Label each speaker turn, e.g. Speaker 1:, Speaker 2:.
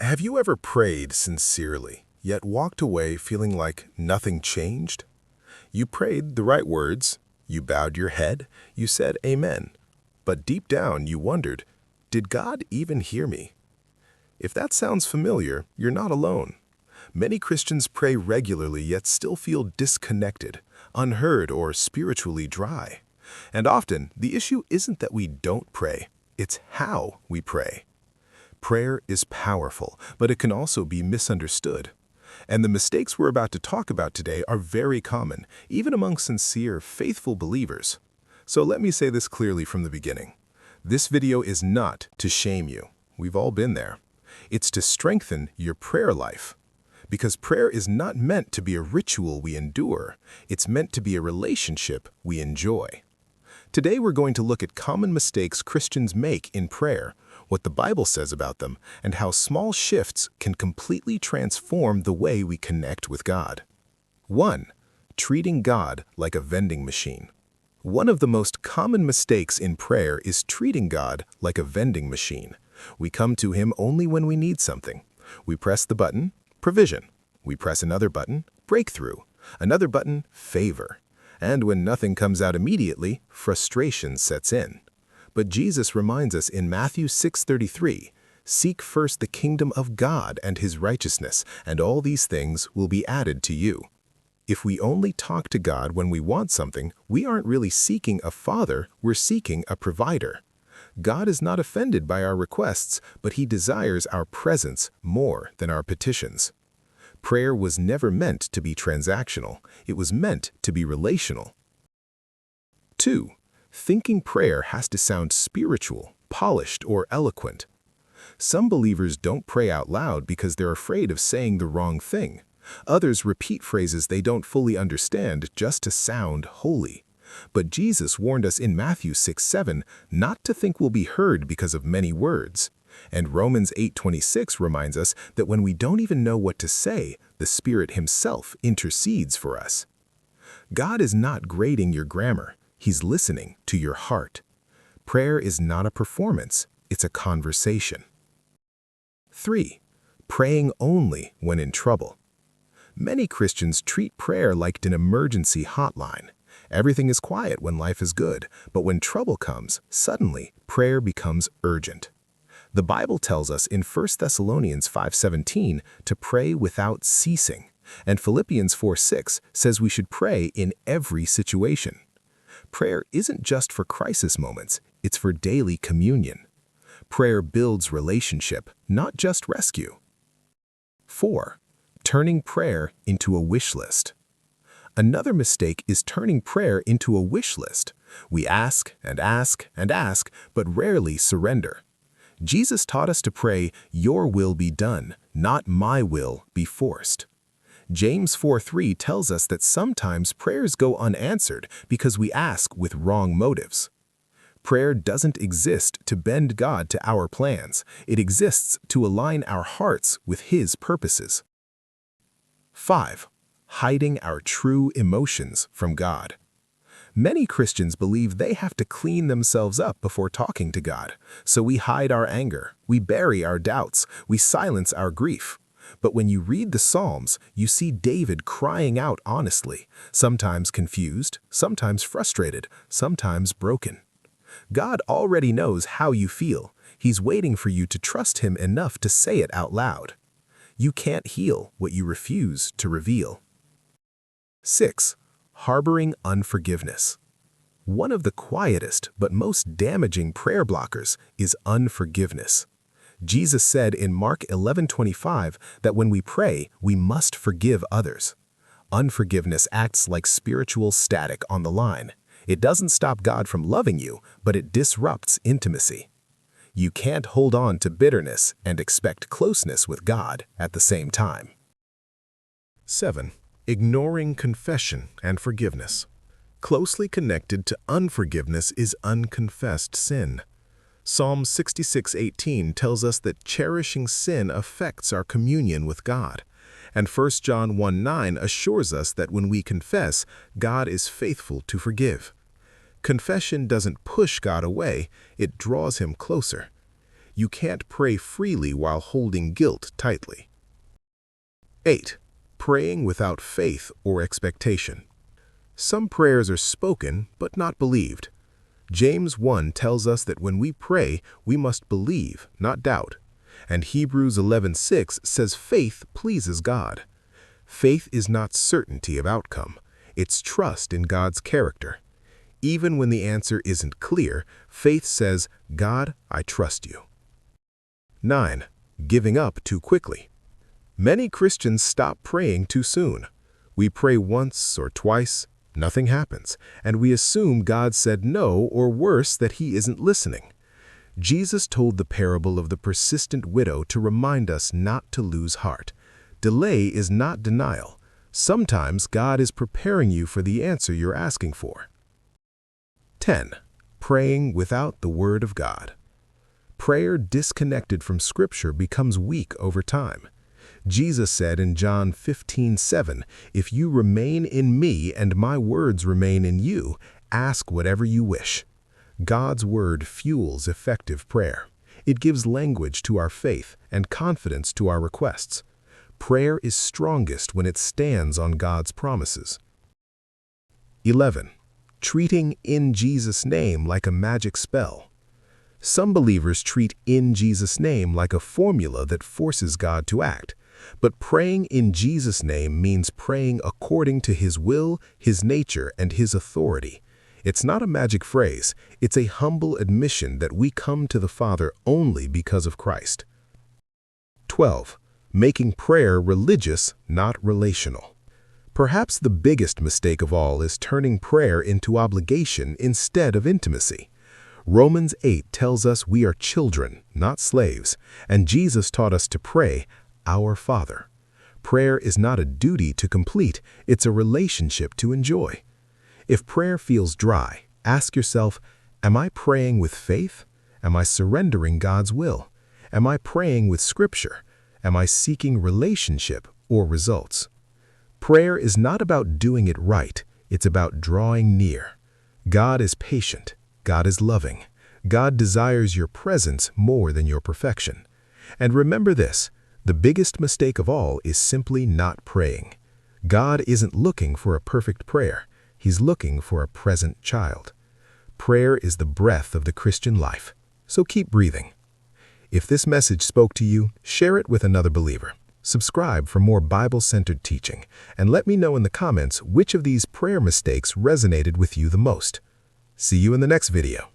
Speaker 1: Have you ever prayed sincerely, yet walked away feeling like nothing changed? You prayed the right words, you bowed your head, you said amen, but deep down you wondered, did God even hear me? If that sounds familiar, you're not alone. Many Christians pray regularly yet still feel disconnected, unheard, or spiritually dry. And often, the issue isn't that we don't pray, it's how we pray. Prayer is powerful, but it can also be misunderstood. And the mistakes we're about to talk about today are very common, even among sincere, faithful believers. So let me say this clearly from the beginning. This video is not to shame you. We've all been there. It's to strengthen your prayer life. Because prayer is not meant to be a ritual we endure. It's meant to be a relationship we enjoy. Today we're going to look at common mistakes Christians make in prayer, what the Bible says about them, and how small shifts can completely transform the way we connect with God. 1. Treating God like a vending machine. One of the most common mistakes in prayer is treating God like a vending machine. We come to Him only when we need something. We press the button, provision. We press another button, breakthrough. Another button, favor. And when nothing comes out immediately, frustration sets in. But Jesus reminds us in Matthew 6:33, "Seek first the kingdom of God and His righteousness, and all these things will be added to you." If we only talk to God when we want something, we aren't really seeking a father, we're seeking a provider. God is not offended by our requests, but He desires our presence more than our petitions. Prayer was never meant to be transactional. It was meant to be relational. 2. Thinking prayer has to sound spiritual, polished, or eloquent. Some believers don't pray out loud because they're afraid of saying the wrong thing. Others repeat phrases they don't fully understand just to sound holy. But Jesus warned us in Matthew 6:7 not to think we'll be heard because of many words. And Romans 8:26 reminds us that when we don't even know what to say, the Spirit Himself intercedes for us. God is not grading your grammar. He's listening to your heart. Prayer is not a performance, it's a conversation. 3. Praying only when in trouble. Many Christians treat prayer like an emergency hotline. Everything is quiet when life is good, but when trouble comes, suddenly prayer becomes urgent. The Bible tells us in 1 Thessalonians 5:17 to pray without ceasing, and Philippians 4:6 says we should pray in every situation. Prayer isn't just for crisis moments, it's for daily communion. Prayer builds relationship, not just rescue. 4. Turning prayer into a wish list. Another mistake is turning prayer into a wish list. We ask and ask and ask, but rarely surrender. Jesus taught us to pray, "Your will be done, not my will be forced." James 4:3 tells us that sometimes prayers go unanswered because we ask with wrong motives. Prayer doesn't exist to bend God to our plans. It exists to align our hearts with His purposes. 5. Hiding our true emotions from God. Many Christians believe they have to clean themselves up before talking to God. So we hide our anger, we bury our doubts, we silence our grief. But when you read the Psalms, you see David crying out honestly, sometimes confused, sometimes frustrated, sometimes broken. God already knows how you feel. He's waiting for you to trust Him enough to say it out loud. You can't heal what you refuse to reveal. 6. Harboring unforgiveness. One of the quietest but most damaging prayer blockers is unforgiveness. Jesus said in Mark 11:25 that when we pray, we must forgive others. Unforgiveness acts like spiritual static on the line. It doesn't stop God from loving you, but it disrupts intimacy. You can't hold on to bitterness and expect closeness with God at the same time. 7. Ignoring confession and forgiveness. Closely connected to unforgiveness is unconfessed sin. Psalm 66:18 tells us that cherishing sin affects our communion with God. And 1 John 1:9 assures us that when we confess, God is faithful to forgive. Confession doesn't push God away, it draws Him closer. You can't pray freely while holding guilt tightly. 8. Praying without faith or expectation. Some prayers are spoken but not believed. James 1 tells us that when we pray, we must believe, not doubt. And Hebrews 11:6 says faith pleases God. Faith is not certainty of outcome. It's trust in God's character. Even when the answer isn't clear, faith says, God, I trust you. 9. Giving up too quickly. Many Christians stop praying too soon. We pray once or twice, nothing happens, and we assume God said no, or worse, that He isn't listening. Jesus told the parable of the persistent widow to remind us not to lose heart. Delay is not denial. Sometimes God is preparing you for the answer you're asking for. 10. Praying without the Word of God. Prayer disconnected from Scripture becomes weak over time. Jesus said in John 15:7, "If you remain in me and my words remain in you, ask whatever you wish." God's Word fuels effective prayer. It gives language to our faith and confidence to our requests. Prayer is strongest when it stands on God's promises. 11. Treating "in Jesus' name" like a magic spell. Some believers treat "in Jesus' name" like a formula that forces God to act. But praying in Jesus' name means praying according to His will, His nature, and His authority. It's not a magic phrase. It's a humble admission that we come to the Father only because of Christ. 12. Making prayer religious, not relational. Perhaps the biggest mistake of all is turning prayer into obligation instead of intimacy. Romans 8 tells us we are children, not slaves, and Jesus taught us to pray, Our Father. Prayer is not a duty to complete, it's a relationship to enjoy. If prayer feels dry, ask yourself, am I praying with faith? Am I surrendering God's will? Am I praying with Scripture? Am I seeking relationship or results? Prayer is not about doing it right, it's about drawing near. God is patient. God is loving. God desires your presence more than your perfection. And remember this, the biggest mistake of all is simply not praying. God isn't looking for a perfect prayer. He's looking for a present child. Prayer is the breath of the Christian life, so keep breathing. If this message spoke to you, share it with another believer. Subscribe for more Bible-centered teaching, and let me know in the comments which of these prayer mistakes resonated with you the most. See you in the next video.